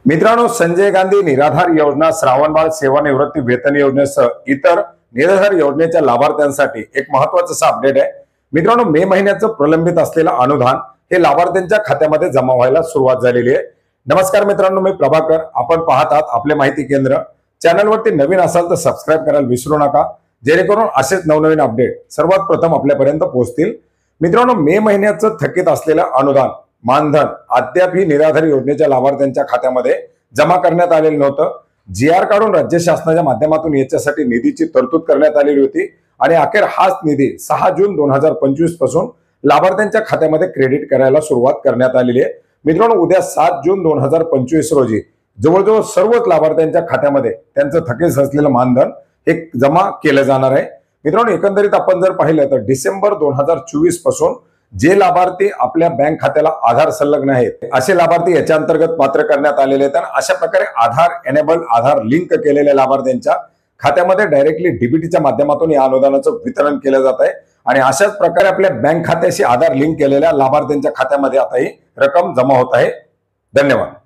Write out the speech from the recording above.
मित्रांनो, संजय गांधी निराधार योजना, श्रावणबाळ सेवानिवृत्ती वेतन योजनेसह इतर निराधार योजनेच्या लाभार्थ्यांसाठी एक महत्त्वाचं अपडेट आहे. मित्रांनो, मे महिन्याचं प्रलंबित असलेलं अनुदान हे लाभार्थ्यांच्या खात्यामध्ये जमा व्हायला सुरुवात झालेली आहे. नमस्कार मित्रांनो, मी प्रभाकर. आपण पाहत आहात आपले माहिती केंद्र. चॅनलवरती नवीन असाल तर सबस्क्राईब करायला विसरू नका, जेणेकरून असेच नवनवीन अपडेट सर्वात प्रथम आपल्यापर्यंत पोहोचतील. मित्रांनो, मे महिन्याचं थकीत असलेलं अनुदान मानधन अद्याप ही निराधार योजनेच्या लाभार्थ्यांच्या खात्यामध्ये जमा करण्यात आलेलं नव्हतं. GR काढून राज्य शासनाच्या माध्यमातून याच्यासाठी निधीची तरतूद करण्यात आलेली होती आणि अखेर हाच निधी 6 जून 2025 पासून लाभार्थ्यांच्या खात्यामध्ये क्रेडिट करायला सुरुवात करण्यात आलेली आहे. मित्रांनो, उद्या 7 जून 2025 रोजी जवळजवळ सर्वच लाभार्थ्यांच्या खात्यामध्ये त्यांचं थकीत असलेलं मानधन हे जमा केलं जाणार आहे. मित्रांनो, एकंदरीत आपण जर पाहिलं तर डिसेंबर 2024 पासून जे लाभार्थी आपल्या बँक खात्याला आधार संलग्न आहेत असे लाभार्थी याच्या अंतर्गत पात्र करण्यात आलेले आहेत. अशा प्रकारे आधार एनेबल, आधार लिंक केलेल्या लाभार्थ्यांच्या खात्यामध्ये डायरेक्टली डीबीटीच्या माध्यमातून या अनुदानाचं वितरण केलं जात आहे आणि अशाच प्रकारे आपल्या बँक खात्याशी आधार लिंक केलेल्या लाभार्थ्यांच्या खात्यामध्ये आता ही रक्कम जमा होत आहे. धन्यवाद.